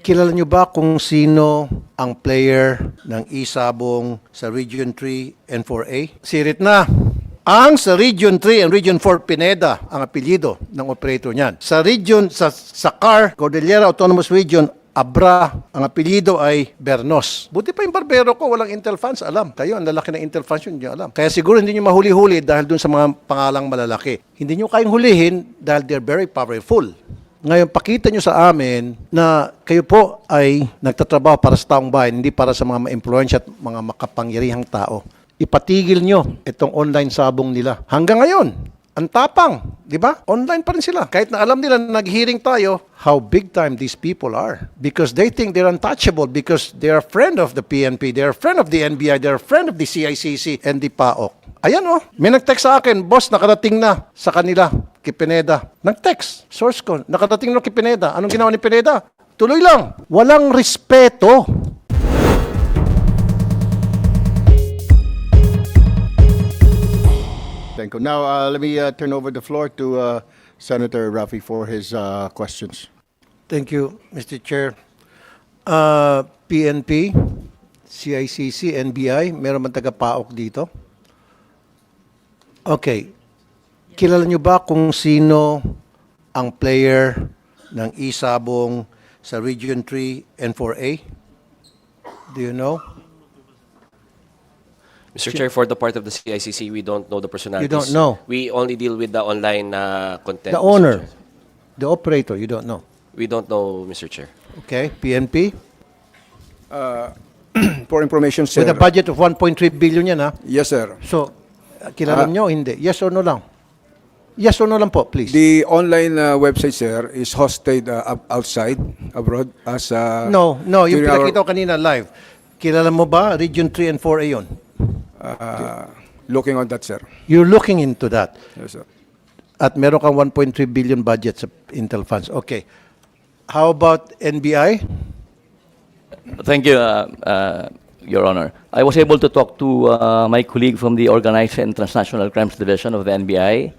Kilala niyo ba kung sino ang player ng Isabong sa Region 3 and 4A? Sirit na. Ang sa Region 3 and Region 4, Pineda ang apelyido ng operator niyan. Sa region, sa CAR, Cordillera Autonomous Region, Abra, ang apelyido ay Bernos. Buti pa yung barbero ko, walang Intel funds, alam. Kayo, ang lalaki ng Intel funds yun, hindi nyo alam. Kaya siguro hindi nyo mahuli-huli dahil dun sa mga pangalang malalaki. Hindi nyo kayang hulihin dahil they're very powerful. Ngayon, pakita nyo sa amin na kayo po ay nagtatrabaho para sa taong bayan, hindi para sa mga ma-influensya at mga makapangyarihang tao. Ipatigil nyo itong online sabong nila. Hanggang ngayon, ang tapang, di ba? Online pa rin sila. Kahit na alam nila na nag-hearing tayo, how big time these people are. Because they think they're untouchable because they're a friend of the PNP, they're a friend of the NBI, they're a friend of the CICC and the PAOK. Ayan oh, may nag-text sa akin, boss, nakarating na sa kanila, kay Pineda. Nag-text, source ko, nakarating na kay Pineda. Anong ginawa ni Pineda? Tuloy lang. Walang respeto. Thank you. Now, let me turn over the floor to Senator Raffy for his questions. Thank you, Mr. Chair. PNP, CICC, NBI, meron man taga-PAOK dito? Okay. Kilala nyo ba kung sino ang player ng Isabong sa Region 3 and 4A? Do you know? Mr. Chair, for the part of the CICC, we don't know the personalities. You don't know? We only deal with the online content. The Mr. owner, Chair. the operator, you don't know. We don't know, Mr. Chair. Okay, PNP? For information, sir. With a budget of 1.3 billion yan, ha? Yes, sir. So, kilala nyo o hindi? Yes or no lang? Yes or no lang po, please. The online website, sir, is hosted outside, abroad, as No, yung during our, pinakita ko kanina live. Kilala mo ba? Region 3 and 4A yun. looking on that, sir. You're looking into that. Yes, sir. At meron kang 1.3 billion budget sa Intel funds. Okay. How about NBI? Thank you, Your Honor. I was able to talk to my colleague from the Organized and Transnational Crimes Division of the NBI.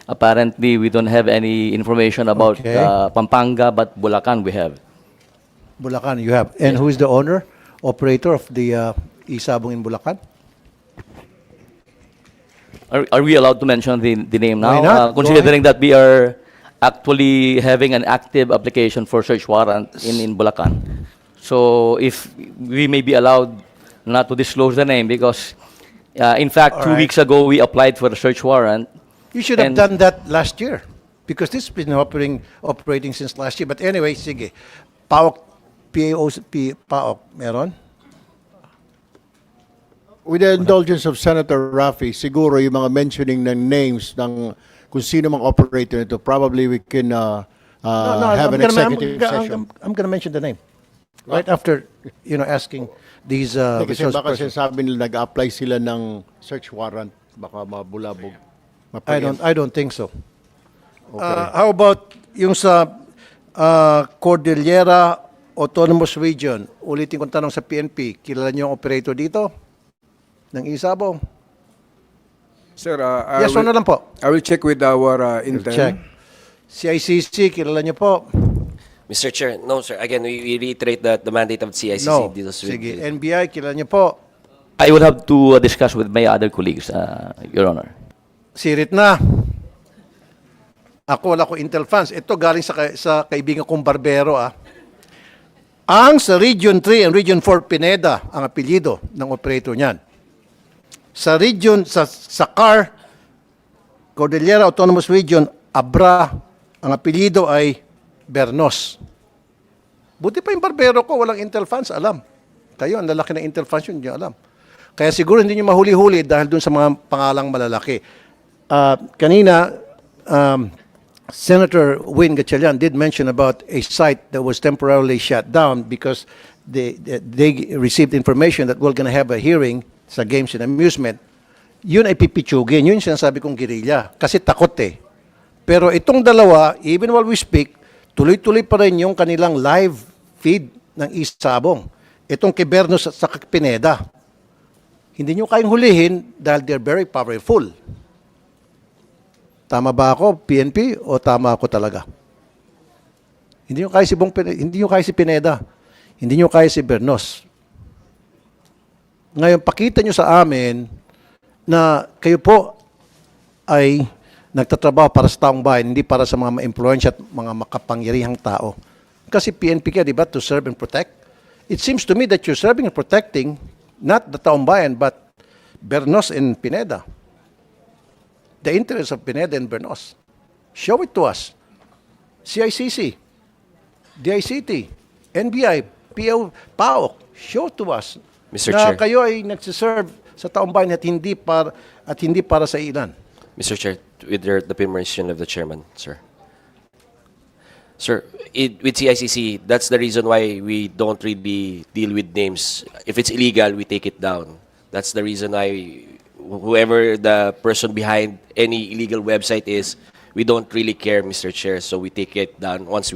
Apparently, we don't have any information about Okay. Pampanga, but Bulacan we have. Bulacan, you have. And who is the owner, operator of the Isabong in Bulacan? Are we allowed to mention the name now? Why not? Considering that we are actually having an active application for search warrant in Bulacan. So if we may be allowed not to disclose the name because, in fact, All 2 right. weeks ago we applied for a search warrant. You should have And- done that last year because this has been operating since last year. But anyway, sige. PAOK, PAOK, meron? With the indulgence of Senator Raffy, siguro yung mga mentioning ng names ng kung sino mga operator nito, probably we can have an executive session. I'm gonna mention the name. Right after, asking these Kasi resource baka persons. sinasabi nila nag-apply sila ng search warrant, baka mabulabog. I don't think so. How about yung sa Cordillera Autonomous Region? Ulitin kong tanong sa PNP, kilala niyo ang operator dito? Ng Isabong? Sir, Yes or no lang po? I will check with our We'll intern. check. CICC, kilala niyo po? Mr. Chair, no, sir. Again, we reiterate that the mandate of the CICC No. deals with... Sige, NBI, kilala niyo po? I would have to discuss with my other colleagues, Your Honor. Sirit na. Ako, wala ko Intel funds. Ito galing sa kaibigan kong barbero. Ang sa Region 3 and Region 4, Pineda ang apelyido ng operator niyan. Sa region, sa CAR, Cordillera Autonomous Region, Abra, ang apelyido ay Bernos. Buti pa yung barbero ko, walang Intel funds, alam. Kayo, ang lalaki ng Intel funds yun, hindi nyo alam. Kaya siguro hindi nyo mahuli-huli dahil dun sa mga pangalang malalaki. Kanina, Senator Win Gatchalian did mention about a site that was temporarily shut down because they received information that we're going to have a hearing sa Games and Amusement. Yun ay pipitsugin. Yun yung sinasabi kong guerrilla. Kasi takot eh. Pero itong dalawa, even while we speak, tuloy-tuloy pa rin yung kanilang live feed ng Isabong. Itong kay Bernos sa Pineda. Hindi nyo kayang hulihin dahil they're very powerful. Tama ba ako, PNP, o tama ako talaga? Hindi nyo kaya si Pineda. Hindi nyo kaya si Bernos. Ngayon, pakita nyo sa amin na kayo po ay nagtatrabaho para sa taong bayan, hindi para sa mga ma-influensya at mga makapangyarihang tao. Kasi PNP ka, di ba, to serve and protect? It seems to me that you're serving and protecting not the taong bayan, but Bernos and Pineda. The interests of Pineda and Bernos. Show it to us. CICC, DICT, NBI, PAOK, show to us Mr. na Chair. kayo ay nagsiserve sa taong bayan at hindi para sa ilan. Mr. Chair, with the permission of the chairman, sir. Sir, with CICC, that's the reason why we don't really deal with names. If it's illegal, we take it down. That's the reason why whoever the person behind any illegal website is, we don't really care, Mr. Chair. So we take it down once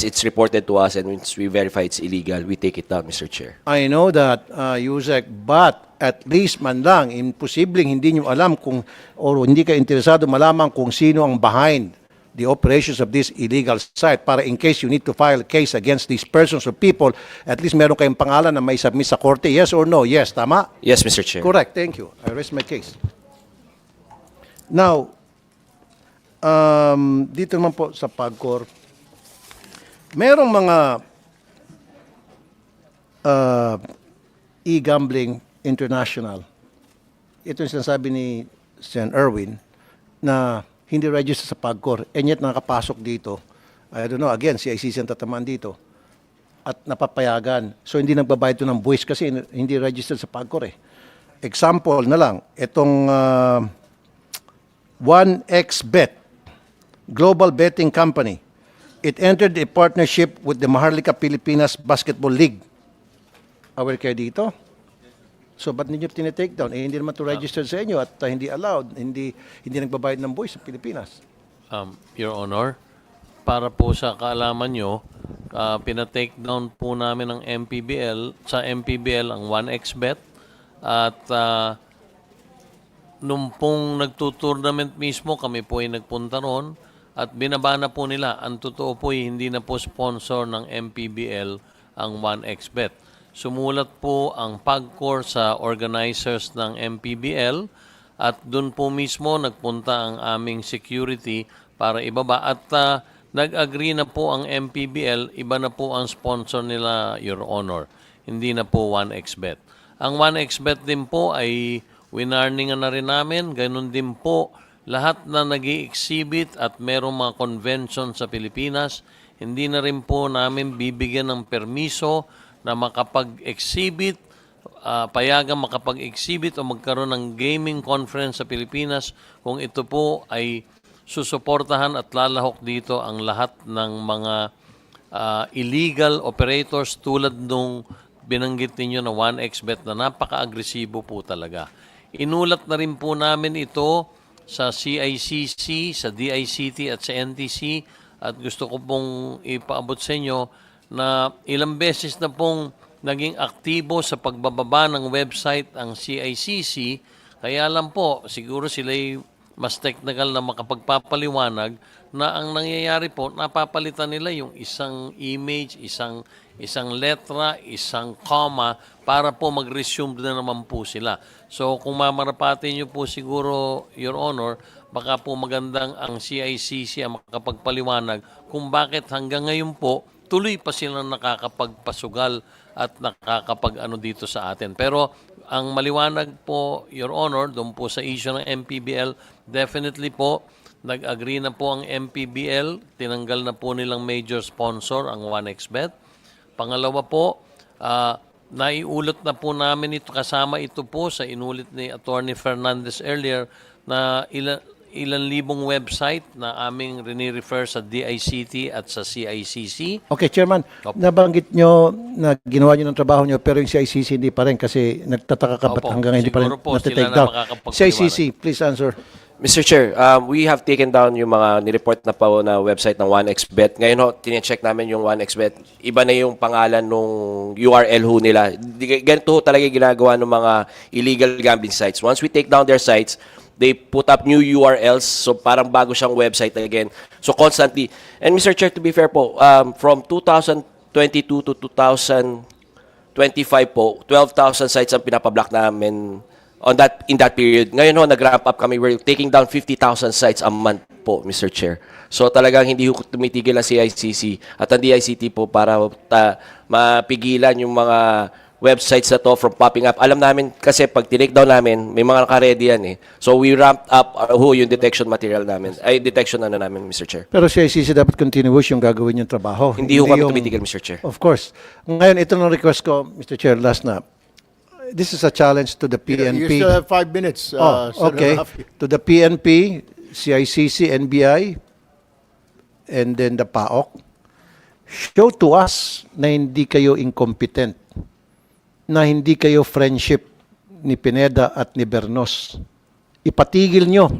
it's reported to us and once we verify it's illegal, we take it down, Mr. Chair. I know that, Yusek, but at least man lang, imposibleng hindi nyo alam kung, o hindi ka interesado malaman kung sino ang behind the operations of this illegal site para in case you need to file a case against these persons or people, at least meron kayong pangalan na may submit sa korte, yes or no? Yes, tama? Yes, Mr. Chair. Correct, thank you. I rest my case. Now, dito naman po sa PAGCOR, merong mga e-gambling international. Ito yung sinasabi ni Sen. Erwin na hindi register sa PAGCOR and yet nakapasok dito. I don't know, again, CICC ang tatamaan dito at napapayagan. So hindi nagbabayad ito ng buwis kasi hindi registered sa PAGCOR eh. Example na lang, itong 1xBet, global betting company. It entered a partnership with the Maharlika Pilipinas Basketball League. Aware kayo dito? So, ba't ninyo tinitake down? Eh, hindi naman to register sa inyo at hindi allowed, hindi nagbabayad ng buwis sa Pilipinas. Your Honor, para po sa kaalaman nyo, pinatake down po namin ang MPBL, sa MPBL ang 1xBet at nung pong nagtutournament mismo, kami po ay nagpunta ron at binabana po nila. Ang totoo po ay hindi na po sponsor ng MPBL ang 1xBet. Sumulat po ang PAGCOR sa organizers ng MPBL at doon po mismo nagpunta ang aming security para ibaba. At nag-agree na po ang MPBL, iba na po ang sponsor nila, Your Honor. Hindi na po 1xBet. Ang 1xBet din po ay winarningan na rin namin. Ganun din po lahat na nag-i-exhibit at merong mga convention sa Pilipinas, hindi na rin po namin bibigyan ng permiso na makapag-exhibit, payagang makapag-exhibit o magkaroon ng gaming conference sa Pilipinas kung ito po ay susuportahan at lalahok dito ang lahat ng mga illegal operators tulad nung binanggit ninyo na 1xBet na napaka-agresibo po talaga. Inulat na rin po namin ito sa CICC, sa DICT at sa NTC at gusto ko pong ipaabot sa inyo na ilang beses na pong naging aktibo sa pagbababa ng website ang CICC, kaya lang po siguro sila'y mas technical na makapagpapaliwanag na ang nangyayari po, napapalitan nila yung isang image, isang letra, isang comma para po mag-resume na naman po sila. So kung mamarapati nyo po siguro, Your Honor, baka po magandang ang CICC ang makapagpaliwanag kung bakit hanggang ngayon po tuloy pa silang nakakapagpasugal at nakakapag-ano dito sa atin. Pero ang maliwanag po, Your Honor, doon po sa issue ng MPBL, definitely po, nag-agree na po ang MPBL, tinanggal na po nilang major sponsor, ang 1xBet. Pangalawa po, naiulat na po namin ito, kasama ito po sa inulit ni Attorney Fernandez earlier, na ilan libong website na aming rini-refer sa DICT at sa CICC. Okay, Chairman, nabanggit nyo na ginawa nyo ng trabaho nyo pero yung CICC hindi pa rin kasi nagtataka ka ba't Opo, hanggang hindi pa rin siguro po natitake sila na down. makakapagpaliwanag. CICC, please answer. Mr. Chair, we have taken down yung mga nireport na po na website ng 1xBet. Ngayon ho, tine-check namin yung 1xBet. Iba na yung pangalan nung URL ho nila. Ganito ho talaga ginagawa ng mga illegal gambling sites. Once we take down their sites, they put up new URLs, so parang bago siyang website again. So constantly. And Mr. Chair, to be fair po, from 2015 2022 to 2025 po, 12,000 sites ang pinapablock namin in that period. Ngayon ho, nag-ramp up kami. We're taking down 50,000 sites a month po, Mr. Chair. So talagang hindi ho tumitigil ang CICC at ang DICT po para mapigilan yung mga websites na to from popping up. Alam namin kasi pag tinake down namin, may mga naka-ready yan eh. So we ramped up yung detection material namin. Detection namin, Mr. Chair. Pero CICC dapat continuous yung gagawin yung trabaho. Hindi ho kami yung- tumitigil, Mr. Chair. Of course. Ngayon, ito ng request ko, Mr. Chair, last na. This is a challenge to the You PNP. still have 5 minutes, Oh, Senator okay. Rafi. To the PNP, CICC, NBI, and then the PAOK. Show to us na hindi kayo incompetent, na hindi kayo friendship ni Pineda at ni Bernos. Ipatigil nyo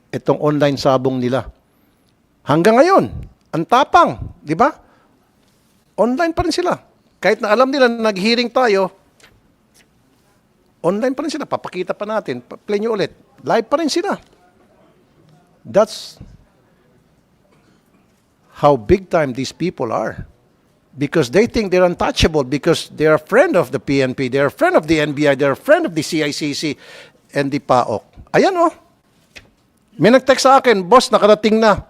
itong online sabong nila. Hanggang ngayon, ang tapang, di ba? Online pa rin sila. Kahit na alam nila na nag-hearing tayo, online pa rin sila. Papakita pa natin. Play nyo ulit. Live pa rin sila. That's how big time these people are. Because they think they're untouchable because they're a friend of the PNP, they're a friend of the NBI, they're a friend of the CICC and the PAOK. Ayan oh. May nag-text sa akin, boss, nakarating na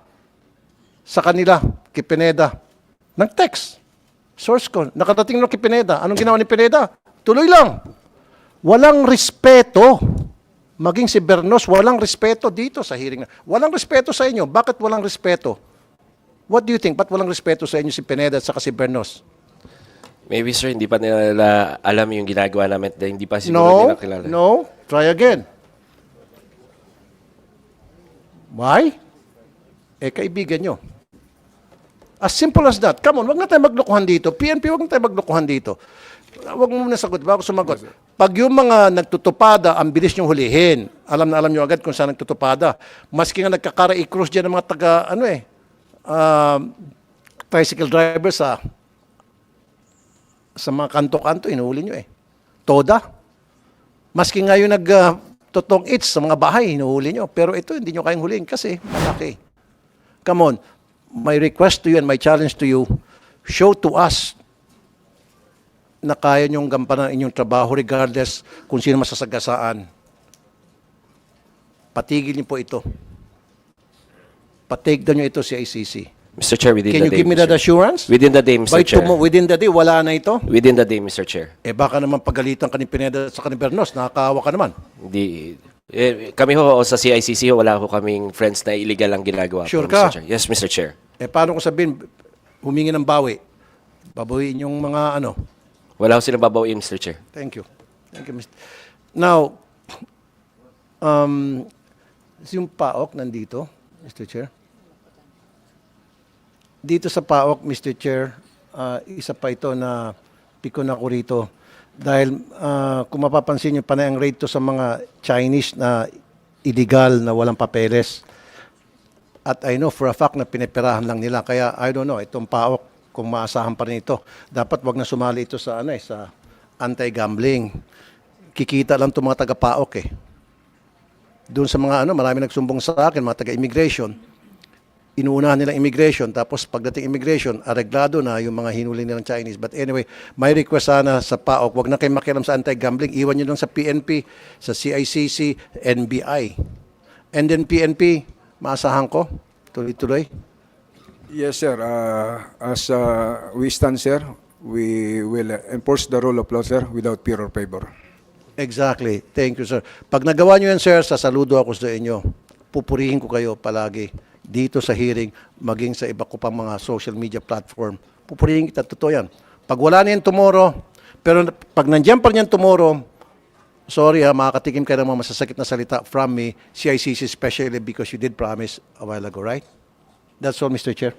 sa kanila, kay Pineda. Nag-text. Source ko, nakarating na kay Pineda. Anong ginawa ni Pineda? Tuloy lang. Walang respeto. Maging si Bernos, walang respeto dito sa hearing. Walang respeto sa inyo. Bakit walang respeto? What do you think? Ba't walang respeto sa inyo si Pineda at saka si Bernos? Maybe, sir, hindi pa nila alam yung ginagawa namin. Hindi pa siguro No, nila kilala. no. Try again. Why? Kaibigan nyo. As simple as that. Come on, wag na tayo maglokohan dito. PNP, wag na tayo maglokohan dito. Wag mo muna sagot. Bago sumagot. Pag yung mga nagtutupada, ang bilis nyong hulihin. Alam na alam nyo agad kung saan nagtutupada. Maski nga nagkakara-i-cross dyan ng mga taga, tricycle driver sa mga kanto-kanto, inuhuli nyo eh. Toda. Maski nga yung totong its sa mga bahay, hinuhuli nyo. Pero ito, hindi nyo kayang huliin kasi malaki. Come on. My request to you and my challenge to you, show to us na kaya nyong gampanan inyong trabaho regardless kung sino masasagasaan. Patigil niyo po ito. Patake down nyo ito si ICC. Mr. Chair, within Can the you day, give me that Mr. assurance? Within the day, Mr. By Chair. within the day, wala na ito? Within the day, Mr. Chair. Baka naman pagalitan ka ni Pineda sa ni Bernos, nakakaawa ka naman. Hindi. Kami ho sa CICC, wala ho kaming friends na illegal ang ginagawa. Sure po, ka? Mr. Chair. Yes, Mr. Chair. Paano ko sabihin, humingi ng bawi? Babawiin yung mga ano? Wala ho silang babawiin, Mr. Chair. Thank you. Thank you, Mr. Now, yung PAOK nandito, Mr. Chair. Dito sa PAOK, Mr. Chair, isa pa ito na pikon ako rito. Dahil kung mapapansin nyo, panay ang raid to sa mga Chinese na illegal na walang papeles. At I know for a fact na pinipirahan lang nila. Kaya I don't know, itong PAOK, kung maasahan pa rin ito, dapat wag na sumali ito sa, sa anti-gambling. Kikita lang itong mga taga-PAOK eh. Doon sa mga marami nagsumbong sa akin, mga taga-immigration, inuunahan nilang immigration, tapos pagdating immigration, areglado na yung mga hinuli nilang Chinese. But anyway, may request sana sa PAOK, wag na kayo makialam sa anti-gambling, iwan nyo lang sa PNP, sa CICC, NBI. And then PNP, maasahan ko, tuloy-tuloy. Yes, sir. As we stand, sir, we will enforce the rule of law, sir, without fear or favor. Exactly. Thank you, sir. Pag nagawa nyo yan, sir, sasaludo ako sa inyo. Pupurihin ko kayo palagi dito sa hearing, maging sa iba ko pang mga social media platform. Pupurihin kita, totoo yan. Pag wala na yan tomorrow, pero pag nandiyan pa rin yan tomorrow, sorry makakatikim kayo ng mga masasakit na salita from me, CICC especially because you did promise a while ago, right? That's all, Mr. Chair.